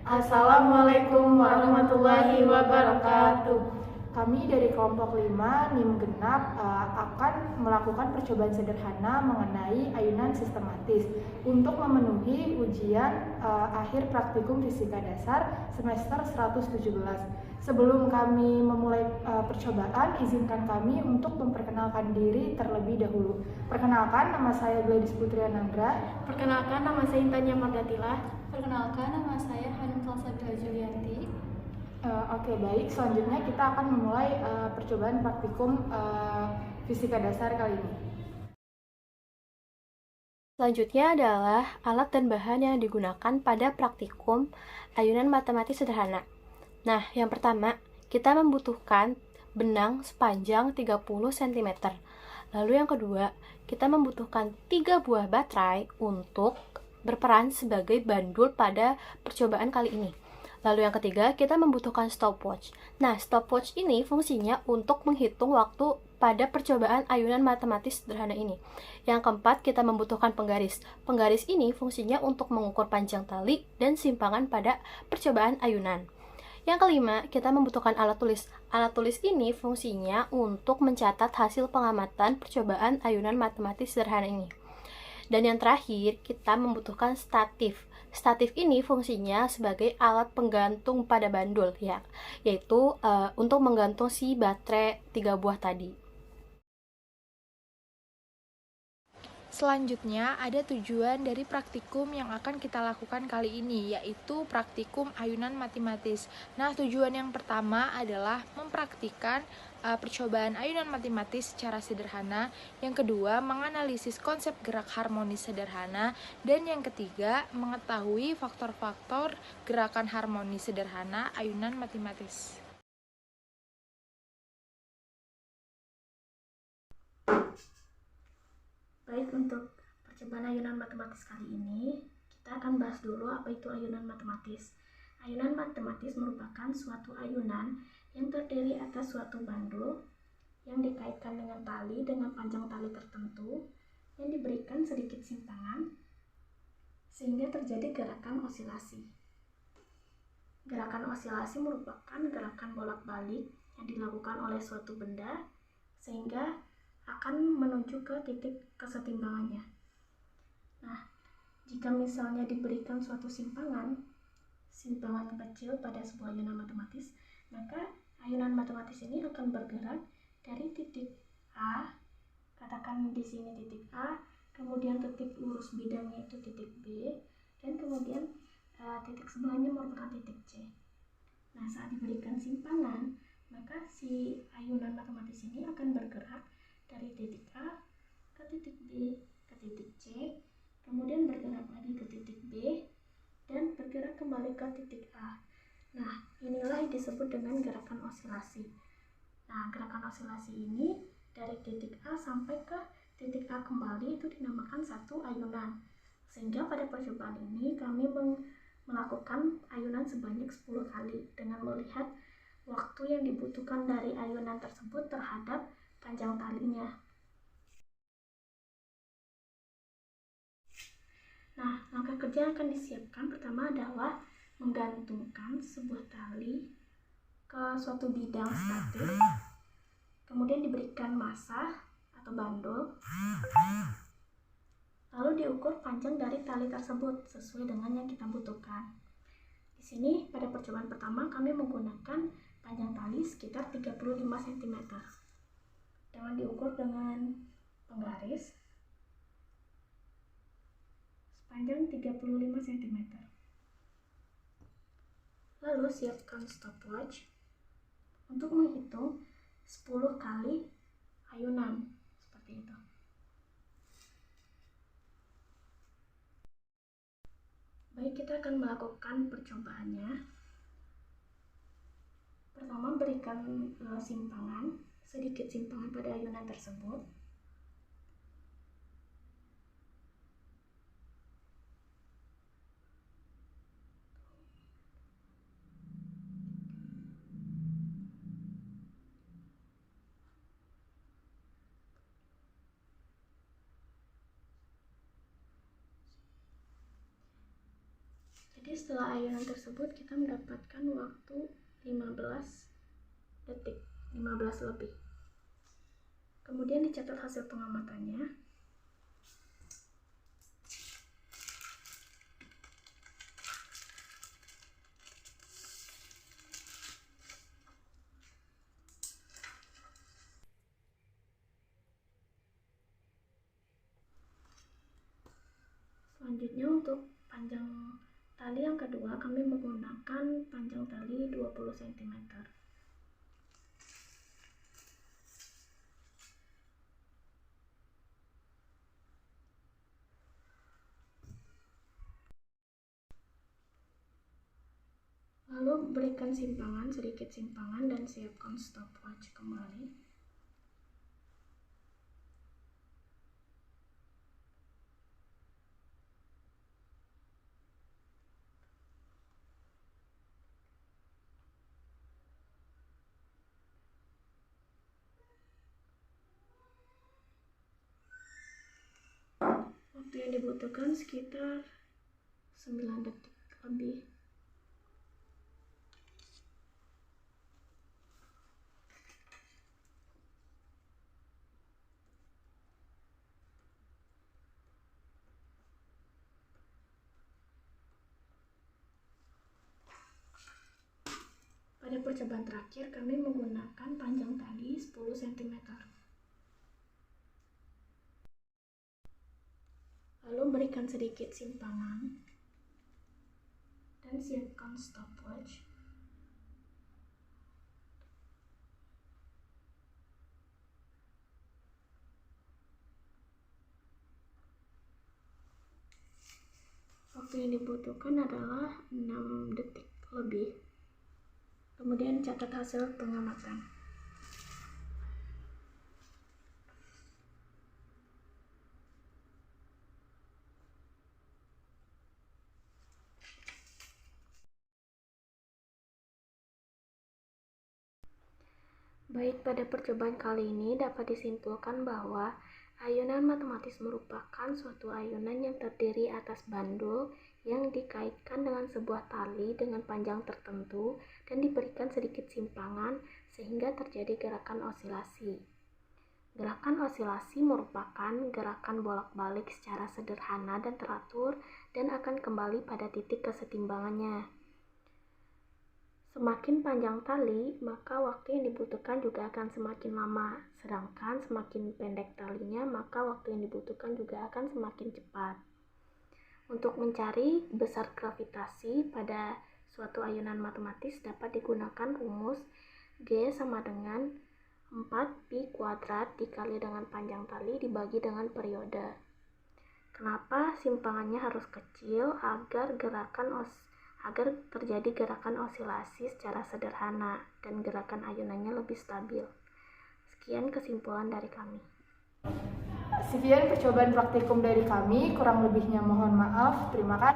Assalamualaikum warahmatullahi wabarakatuh. Kami dari kelompok 5 NIM genap akan melakukan percobaan sederhana mengenai ayunan sistematis untuk memenuhi ujian akhir praktikum fisika dasar semester 117. Sebelum kami memulai percobaan, izinkan kami untuk memperkenalkan diri terlebih dahulu. Perkenalkan, nama saya Gladys Putri Anandra. Perkenalkan, nama saya Intanya Margatila. Perkenalkan, nama saya Hanum Salsabila Julianti. Oke, baik. Selanjutnya kita akan memulai percobaan praktikum fisika dasar kali ini. Selanjutnya adalah alat dan bahan yang digunakan pada praktikum ayunan matematis sederhana. Nah, yang pertama, kita membutuhkan benang sepanjang 30 cm. Lalu yang kedua, kita membutuhkan 3 buah baterai untuk berperan sebagai bandul pada percobaan kali ini. Lalu yang ketiga, kita membutuhkan stopwatch. Nah, stopwatch ini fungsinya untuk menghitung waktu pada percobaan ayunan matematis sederhana ini. Yang keempat, kita membutuhkan penggaris. Penggaris ini fungsinya untuk mengukur panjang tali dan simpangan pada percobaan ayunan. Yang kelima, kita membutuhkan alat tulis. Alat tulis ini fungsinya untuk mencatat hasil pengamatan percobaan ayunan matematis sederhana ini. Dan yang terakhir, kita membutuhkan statif. Statif ini fungsinya sebagai alat penggantung pada bandul, ya, yaitu untuk menggantung si baterai 3 buah tadi. Selanjutnya, ada tujuan dari praktikum yang akan kita lakukan kali ini, yaitu praktikum ayunan matematis. Nah, tujuan yang pertama adalah mempraktikkan percobaan ayunan matematis secara sederhana. Yang kedua, menganalisis konsep gerak harmonis sederhana. Dan yang ketiga, mengetahui faktor-faktor gerakan harmonis sederhana ayunan matematis. Baik, untuk percobaan ayunan matematis kali ini, kita akan bahas dulu apa itu ayunan matematis. Ayunan matematis merupakan suatu ayunan yang terdiri atas suatu bandul yang dikaitkan dengan tali dengan panjang tali tertentu yang diberikan sedikit simpangan sehingga terjadi gerakan osilasi. Gerakan osilasi merupakan gerakan bolak-balik yang dilakukan oleh suatu benda sehingga akan menuju ke titik kesetimbangannya. Nah, jika misalnya diberikan suatu simpangan kecil pada sebuah ayunan matematis, maka ayunan matematis ini akan bergerak dari titik A, katakan di sini titik A, kemudian titik lurus bidangnya itu titik B, dan kemudian titik sebelahnya merupakan titik C. Nah, saat diberikan simpangan, maka si ayunan matematis ini akan bergerak dari titik A ke titik B ke titik C, kemudian bergerak lagi ke titik B, dan bergerak kembali ke titik A. Nah, inilah yang disebut dengan gerakan osilasi. Nah, gerakan osilasi ini dari titik A sampai ke titik A kembali itu dinamakan satu ayunan. Sehingga pada percobaan ini kami melakukan ayunan sebanyak 10 kali dengan melihat waktu yang dibutuhkan dari ayunan tersebut terhadap panjang talinya. Nah, langkah kerja yang akan disiapkan pertama adalah menggantungkan sebuah tali ke suatu bidang statis, kemudian diberikan massa atau bandul, lalu diukur panjang dari tali tersebut sesuai dengan yang kita butuhkan. Di sini pada percobaan pertama kami menggunakan panjang tali sekitar 35 cm. Dengan diukur dengan penggaris sepanjang 35 cm. Lalu siapkan stopwatch untuk menghitung 10 kali ayunan seperti itu. Baik, kita akan melakukan percobaannya. Pertama, berikan simpangan, sedikit simpangan pada ayunan tersebut. Jadi setelah ayunan tersebut kita mendapatkan waktu 15 detik, 15 lebih. Kemudian dicatat hasil pengamatannya. Selanjutnya untuk panjang tali yang kedua kami menggunakan panjang tali 20 cm. Lalu berikan simpangan, sedikit simpangan dan siapkan stopwatch kembali. Waktu yang dibutuhkan sekitar 9 detik lebih. Pada percobaan terakhir kami menggunakan panjang tali 10 cm. Lalu berikan sedikit simpangan dan siapkan stopwatch. Waktu yang dibutuhkan adalah 6 detik lebih. Kemudian catat hasil pengamatan. Baik, pada percobaan kali ini dapat disimpulkan bahwa ayunan matematis merupakan suatu ayunan yang terdiri atas bandul yang dikaitkan dengan sebuah tali dengan panjang tertentu dan diberikan sedikit simpangan sehingga terjadi gerakan osilasi. Gerakan osilasi merupakan gerakan bolak-balik secara sederhana dan teratur dan akan kembali pada titik kesetimbangannya. Semakin panjang tali, maka waktu yang dibutuhkan juga akan semakin lama, sedangkan semakin pendek talinya, maka waktu yang dibutuhkan juga akan semakin cepat. Untuk mencari besar gravitasi pada suatu ayunan matematis dapat digunakan rumus G sama dengan 4pi kuadrat dikali dengan panjang tali dibagi dengan periode. Kenapa simpangannya harus kecil? Agar terjadi gerakan osilasi secara sederhana dan gerakan ayunannya lebih stabil. Sekian kesimpulan dari kami. Sekian percobaan praktikum dari kami, kurang lebihnya mohon maaf. Terima kasih.